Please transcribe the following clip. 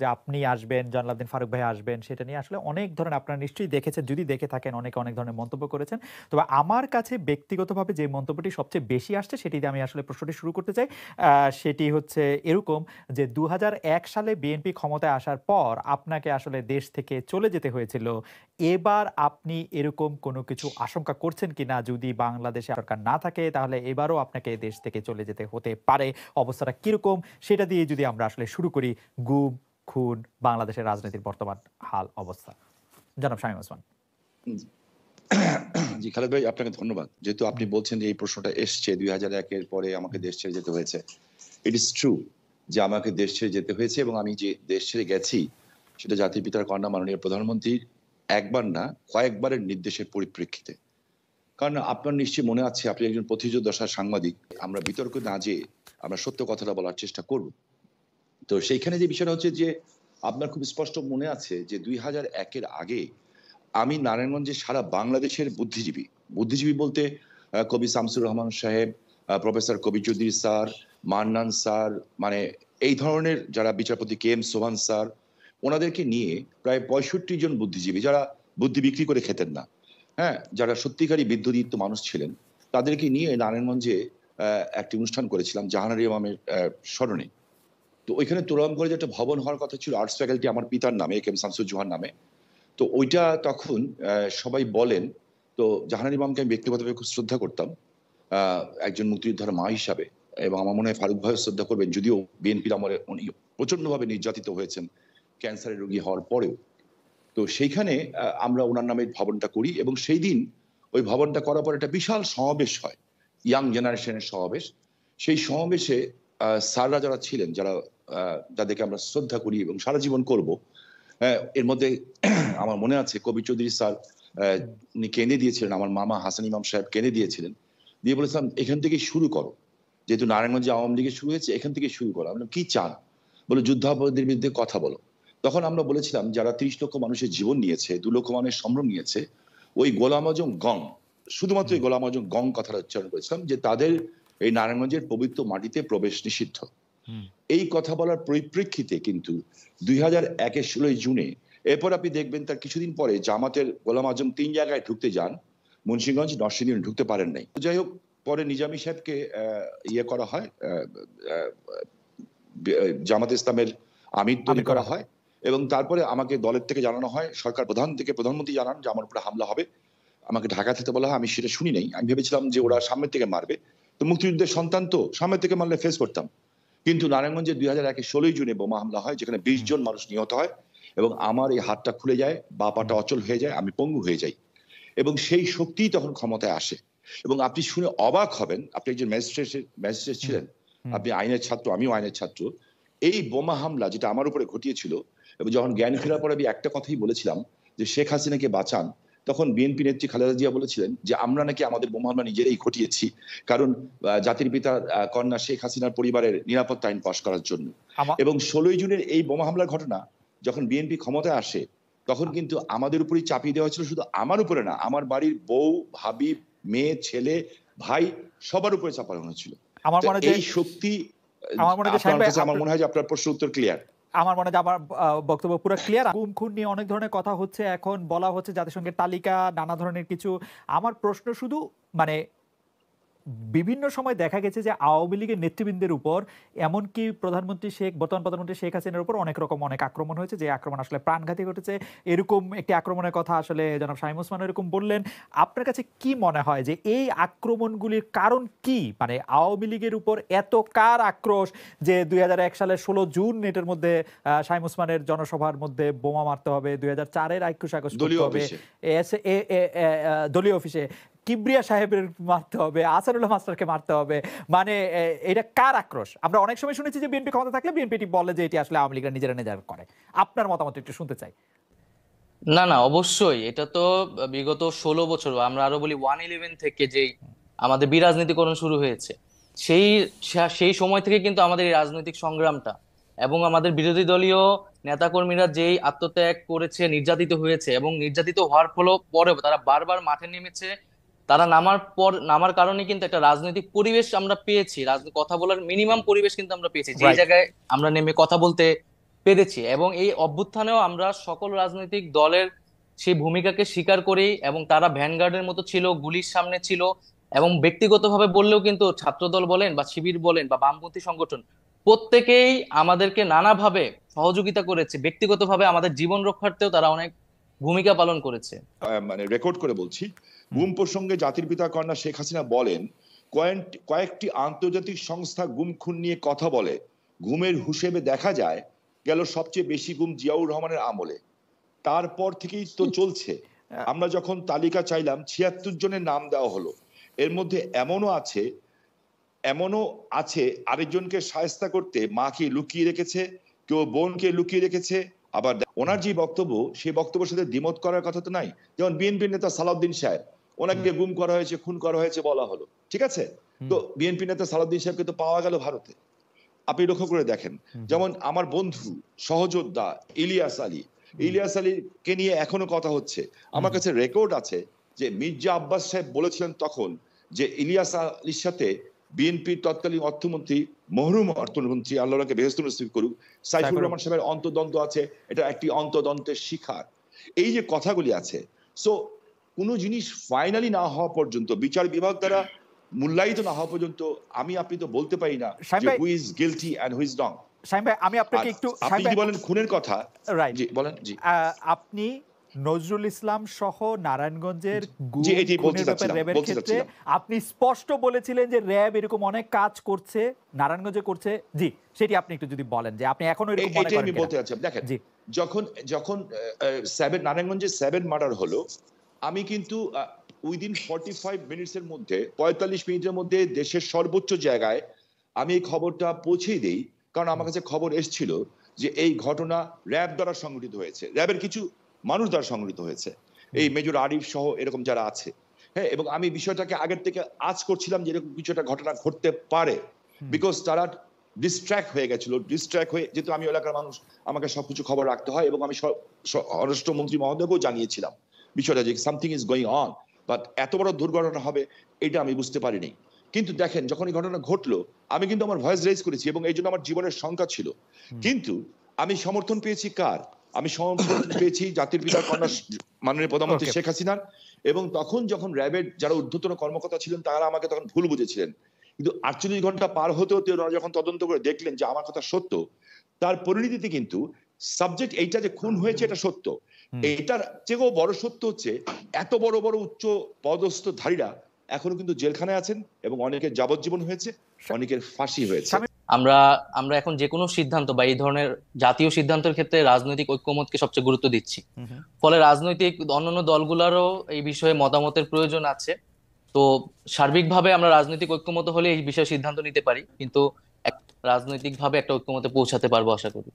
যে আপনি আসবেন, জয়নাল আবদিন ফারুক ভাই আসবেন, সেটা নিয়ে আসলে অনেক ধরনের আপনারা নিশ্চয়ই দেখেছেন, যদি দেখে থাকেন অনেকে অনেক ধরনের মন্তব্য করেছেন। তবে আমার কাছে ব্যক্তিগতভাবে যে মন্তব্যটি সবচেয়ে বেশি আসছে সেটি দিয়ে আমি আসলে প্রশ্নটি শুরু করতে চাই। সেটি হচ্ছে এরকম যে ২০০১ সালে বিএনপি ক্ষমতায় আসার পর আপনাকে আসলে দেশ থেকে চলে যেতে হয়েছিল। এবার আপনি এরকম কোনো কিছু আশঙ্কা করছেন কিনা? যদি বাংলাদেশে সরকার না থাকে তাহলে এবারও আপনাকে দেশ থেকে চলে যেতে হতে পারে। অবস্থাটা কিরকম? সেটা দিয়ে যদি আমরা আসলে শুরু করি। গুম, খুন, বাংলাদেশের রাজনীতির বর্তমান হাল অবস্থা। জনাব শামীম ওসমান। জি খালেদ ভাই, আপনাকে ধন্যবাদ। যেহেতু আপনি বলছেন যে এই প্রশ্নটা এসছে ২০০১-এর পরে আমাকে দেশ ছেড়ে যেতে হয়েছে, ইট ইজ ট্রু যে আমাকে দেশ ছেড়ে যেতে হয়েছে, এবং আমি যে দেশ ছেড়ে গেছি সেটা জাতির পিতার কন্যা মাননীয় প্রধানমন্ত্রীর একবার না কয়েকবারের নির্দেশের পরিপ্রেক্ষিতে। কারণ আপনার নিশ্চয়ই মনে আছে, আপনি একজন প্রতিযোগিতার সাংবাদিক, আমরা বিতর্ক না যেয়ে আমরা সত্য কথাটা বলার চেষ্টা করব। তো সেইখানে যে বিষয়টা হচ্ছে যে আপনার খুব স্পষ্ট মনে আছে যে ২০০১-এর আগে আমি নারায়ণগঞ্জে সারা বাংলাদেশের বুদ্ধিজীবী বলতে কবি শামসুর রহমান সাহেব, প্রফেসর কবি চৌধুরী স্যার, মান্নান স্যার, মানে এই ধরনের যারা বিচারপতি কে এম সোহান স্যার, ওনাদেরকে নিয়ে প্রায় ৬৫ জন বুদ্ধিজীবী যারা বুদ্ধি বিক্রি করে খেতেন না, হ্যাঁ, যারা সত্যিকারই বিদ্যুদীপ্ত মানুষ ছিলেন, তাদেরকে নিয়ে নারায়ণগঞ্জে একটি অনুষ্ঠান করেছিলাম জাহানারি ইমামের স্মরণে। তো ওইখানে তোরম করে যে একটা ভবন হওয়ার কথা ছিল আর্টস ফ্যাকাল্টি আমার পিতার নামে, কে এম শামসুজ্জোহার নামে। তো ওইটা তখন সবাই বলেন, তো জাহানার ইমামকে আমি ব্যক্তিগতভাবে খুব শ্রদ্ধা করতাম একজন মুক্তিযোদ্ধার মা হিসাবে, এবং আমার মনে হয় ফারুক ভাইও শ্রদ্ধা করবেন, যদিও বিএনপির আমলে উনি প্রচন্ডভাবে নির্যাতিত হয়েছেন ক্যান্সারের রোগী হওয়ার পরেও। তো সেইখানে আমরা ওনার নামে ভবনটা করি, এবং সেই দিন ওই ভবনটা করার পর একটা বিশাল সমাবেশ হয়, ইয়াং জেনারেশনের সমাবেশ। সেই সমাবেশে স্যাররা যারা ছিলেন, যাদেরকে আমরা শ্রদ্ধা করি এবং সারা জীবন করব, এর মধ্যে আমার মনে আছে কবি চৌধুরী স্যার উনি কেঁদে দিয়েছিলেন, আমার মামা হাসান ইমাম সাহেব কেঁদে দিয়েছিলেন, দিয়ে বলেছিলাম এখান থেকে শুরু করো, যেহেতু নারায়ণগঞ্জে আওয়ামী লীগের শুরু হয়েছে, এখান থেকে শুরু করো। আমরা কি চান, বলে যুদ্ধাপরাধীদের বিরুদ্ধে কথা বলো। তখন আমরা বলেছিলাম যারা ৩০ লক্ষ মানুষের জীবন নিয়েছে, ২ লক্ষ মানুষের সম্ভ্রম নিয়েছে, ওই গোলাম আজম গং, শুধুমাত্র এই গোলাম আজম গং কথাটা উচ্চারণ করেছিলাম, যে তাদের এই নারায়ণগঞ্জের পবিত্র মাটিতে প্রবেশ নিষিদ্ধ। এই কথা বলার পরিপ্রেক্ষিতে কিন্তু ২০০১-এর ১৬ জুনে, এরপর আপনি দেখবেন তার কিছুদিন পরে জামাতের গোলাম আজম ৩ জায়গায় ঢুকতে যান, মুন্সিগঞ্জ, নরসিংদী ঢুকতে পারেন নাই। যাই হোক, পরে নিজামী সাহেবকে ইয়ে করা হয়, জামাত ইসলামের আমির তৈরি করা হয়, এবং তারপরে আমাকে দলের থেকে জানানো হয়, সরকার প্রধান থেকে প্রধানমন্ত্রী জানান যে আমার উপরে হামলা হবে, আমাকে ঢাকা থেকে বলা হয়। আমি সেটা শুনি নাই, আমি ভেবেছিলাম যে ওরা সামনের থেকে মারবে, তো মুক্তিযুদ্ধের সন্তান তো সামনের থেকে মারলে ফেস করতাম। কিন্তু নারায়ণগঞ্জে ২০০১-এর ১৬ জুনে বোমা হামলা হয়, যেখানে ২০ জন মানুষ নিহত হয়, এবং আমার এই হাতটা খুলে যায়, বা পাটা অচল হয়ে যায়, আমি পঙ্গু হয়ে যাই, এবং সেই শক্তিই তখন ক্ষমতায় আসে। এবং আপনি শুনে অবাক হবেন, আপনি একজন ম্যাজিস্ট্রেট ছিলেন, আপনি আইনের ছাত্র, আমিও আইনের ছাত্র। এই বোমা হামলা যেটা আমার উপরে ঘটিয়েছিল, এবং যখন জ্ঞান ফেরার পরে আমি একটা কথাই বলেছিলাম যে শেখ হাসিনাকে বাঁচান, তখন বিএনপি নেত্রী খালেদা জিয়া বলেছিলেন যে আমরা নাকি আমাদের বোমা হামলা নিজেরাই ঘটিয়েছি, কারণ জাতির পিতার কন্যা শেখ হাসিনার পরিবারের নিরাপত্তা আইন পাশ করার জন্য। এবং ১৬ জুনের এই বোমা হামলার ঘটনা যখন বিএনপি ক্ষমতায় আসে, তখন কিন্তু আমাদের উপরই চাপিয়ে দেওয়া হয়েছিল, শুধু আমার উপরে না, আমার বাড়ির বউ, ভাবি, মেয়ে, ছেলে, ভাই, সবার উপরে চাপানো হয়েছিল। এই শক্তি, আমার মনে হয় যে আপনার প্রশ্ন উত্তর ক্লিয়ার। আমার মনে হয় আমার বক্তব্য পুরো ক্লিয়ার। গুম খুন নিয়ে অনেক ধরনের কথা হচ্ছে, এখন বলা হচ্ছে জাতিসংঘের তালিকা, নানা ধরনের কিছু। আমার প্রশ্ন শুধু মানে বিভিন্ন সময় দেখা গেছে যে আওয়ামী লীগের নেতৃবৃন্দের উপর, এমনকি বর্তমান প্রধানমন্ত্রী শেখ হাসিনার উপর অনেক আক্রমণ হয়েছে, যে আক্রমণ আসলে প্রাণঘাতী ঘটেছে। এরকম একটি আক্রমণের কথা আসলে জনাব শামীম ওসমান এরকম বললেন। আপনার কাছে কি মনে হয় যে এই আক্রমণগুলির কারণ কি? মানে আওয়ামী লীগের উপর এত কার আক্রোশ যে ২০০১ সালের ১৬ জুন নেটের মধ্যে শামীম ওসমানের জনসভার মধ্যে বোমা মারতে হবে, ২০০৪-এর ২১ আগস্ট করতে হবে, দলীয় অফিসে কিবরিয়া সাহেবের মারতে হবে, আসাদুল্লাহ মাস্টারকে মারতে হবে, মানে এটা কার আক্রোশ? আমরা অনেক সময় শুনেছি যে বিএনপি ক্ষমতা থাকলে বিএনপি বলে যে এটি আসলে আওয়ামী লীগের নিজেরা করে। আপনার মতামত একটু শুনতে চাই। না, অবশ্যই এটা তো বিগত ১৬ বছর, আমরা আরো বলি 111 থেকে যেই আমাদের বিরাজনীতিকরণ শুরু হয়েছে, সেই সেই সময় থেকে কিন্তু আমাদের এই রাজনৈতিক সংগ্রামটা, এবং আমাদের বিরোধী দলীয় নেতাকর্মীরা যেই আত্মত্যাগ করেছে, নির্যাতিত হয়েছে, এবং নির্যাতিত হওয়ার পরেও তারা বারবার মাঠে নেমেছে। তারা নামার কারণে কিন্তু একটা রাজনৈতিক পরিবেশ আমরা পেয়েছি, কথা বলার মিনিমাম পরিবেশ কিন্তু আমরা পেয়েছি, যে জায়গায় আমরা নেমে কথা বলতে পেরেছি, এবং এই অভ্যুত্থানেও আমরা সকল রাজনৈতিক দলের সেই ভূমিকাকে স্বীকার করি, এবং তারা ভ্যানগার্ডের মতো ছিল, গুলির সামনে ছিল। এবং ব্যক্তিগতভাবে বললেও কিন্তু ছাত্রদল বলেন বা শিবির বলেন বা বামপন্থী সংগঠন, প্রত্যেকেই আমাদেরকে নানাভাবে সহযোগিতা করেছে। ব্যক্তিগতভাবে আমাদের জীবন রক্ষার্থেও তারা অনেক ভূমিকা পালন করেছে। মানে রেকর্ড করে বলছি, গুম প্রসঙ্গে জাতির পিতা কন্যা শেখ হাসিনা বলেন, কয়েকটি আন্তর্জাতিক সংস্থা গুম খুন নিয়ে কথা বলে, গুমের হিসেবে দেখা যায় গেল সবচেয়ে বেশি গুম জিয়াউর রহমানের আমলে, তারপর থেকেই তো চলছে। আমরা যখন তালিকা চাইলাম ৭৬ জনের নাম দেওয়া হলো, এর মধ্যে এমনও আছে আরেকজনকে শায়েস্তা করতে মাকে লুকিয়ে রেখেছে, কেউ বোনকে লুকিয়ে রেখেছে। আবার ওনার যে বক্তব্য, সেই বক্তব্যের সাথে দ্বিমত করার কথা তো নাই। যেমন বিএনপি নেতা সালাউদ্দিন সাহেব, ওনাকে গুম করা হয়েছে, খুন করা হয়েছে বলা হলো, ঠিক আছে, তো বিএনপি নেতা সালাউদ্দিন সাহেবকে তো পাওয়া গেল ভারতে। আপনি লক্ষ্য করে দেখেন, যেমন আমার বন্ধু সহযোদ্ধা ইলিয়াস আলীকে নিয়ে এখনো কথা হচ্ছে। আমার কাছে রেকর্ড আছে যে মির্জা আব্বাস সাহেব বলেছিলেন তখন যে ইলিয়াস আলীর সাথে বিএনপির তৎকালীন অর্থমন্ত্রী, মরহুম অর্থমন্ত্রী, আল্লাহকে বেহেশত নসিব করুক, সাইফুর রহমান সাহেবের অন্তর্দ্বন্দ্ব আছে, এটা একটি অন্তর্দ্বন্দ্বের শিকার। এই যে কথাগুলি আছে, সো কোনো জিনিস ফাইনালি না হওয়া পর্যন্ত, বিচার বিভাগ দ্বারা মূল্যায়িত না হওয়া পর্যন্ত আপনি তো বলতে পারি না যে who is guilty and who is wrong. Shamim ভাই, আমি আপনাকে একটু, আপনি যদি বলেন খুনের কথা, রাইট, জি বলেন। জি, আপনি নজরুল ইসলাম সহ নারায়ণগঞ্জের জি, এটি বলতে র্যাবের ক্ষেত্রে আপনি স্পষ্ট বলেছিলেন যে র্যাব এরকম অনেক কাজ করছে, নারায়ণগঞ্জে করছে। জি, সেটি আপনি একটু যদি বলেন যে আপনি এখনো এরকম মনে করেন। আমি বলতে চাচ্ছি, দেখেন, যখন নারায়ণগঞ্জে 7 মার্ডার হলো, আমি কিন্তু উইদিন 45 মিনিটসের মধ্যে, 45 মিনিটের মধ্যে দেশের সর্বোচ্চ জায়গায় আমি এই খবরটা পৌঁছেই দেই, কারণ আমার কাছে খবর এসেছিল যে এই ঘটনা র্যাব দ্বারা সংগঠিত হয়েছে, র্যাবের কিছু মানুষ দ্বারা সংগঠিত হয়েছে, এই মেজর আরিফ সহ এরকম যারা আছে। হ্যাঁ, এবং আমি বিষয়টাকে আগের থেকে আজ করছিলাম যে এরকম কিছু একটা ঘটনা ঘটতে পারে, বিকজ তারা ডিস্ট্র্যাক্ট হয়ে গেছিল, যেহেতু আমি এলাকার মানুষ, আমাকে সবকিছু খবর রাখতে হয়, এবং আমি স্বরাষ্ট্রমন্ত্রী মহোদয়কেও জানিয়েছিলাম বিষয়টা যে something is going on, but এত বড় দুর্ঘটনা হবে এটা আমি বুঝতে পারিনি। কিন্তু দেখেন, যখন এই ঘটনা ঘটলো, আমি কিন্তু আমার ভয়েস রেজ করেছি, এবং এই জন্য আমার জীবনের শঙ্কা ছিল। কিন্তু আমি সমর্থন পেয়েছি কার? আমি সমর্থন পেয়েছি জাতির পিতার কন্যা মাননীয় প্রধানমন্ত্রী শেখ হাসিনার। এবং তখন যখন র্যাবের যারা ঊর্ধ্বতন কর্মকর্তা ছিলেন, তারা আমাকে তখন ভুল বুঝেছিলেন, কিন্তু 48 ঘন্টা পার হতে হতে ওরা যখন তদন্ত করে দেখলেন যে আমার কথা সত্য, তার পরিণতিতে কিন্তু সাবজেক্ট এইটা যে খুন হয়েছে এটা সত্য। এইটার চেয়েও বড় সত্য হচ্ছে এত বড় বড় উচ্চ পদস্থধারীরা এখনো কিন্তু জেলখানায় আছেন, এবং অনেকের যাবজ্জীবন হয়েছে, অনেকের ফাঁসি হয়েছে। আমরা আমরা এখন যে কোনো সিদ্ধান্ত বা এই ধরনের জাতীয় সিদ্ধান্তের ক্ষেত্রে রাজনৈতিক ঐক্যমতকে সবচেয়ে গুরুত্ব দিচ্ছি। ফলে রাজনৈতিক অন্যান্য দলগুলোরও এই বিষয়ে মতামতের প্রয়োজন আছে। তো সার্বিকভাবে আমরা রাজনৈতিক ঐক্যমত হলে এই বিষয়ে সিদ্ধান্ত নিতে পারি, কিন্তু রাজনৈতিকভাবে একটা ঐক্যমতে পৌঁছাতে পারবো আশা করি।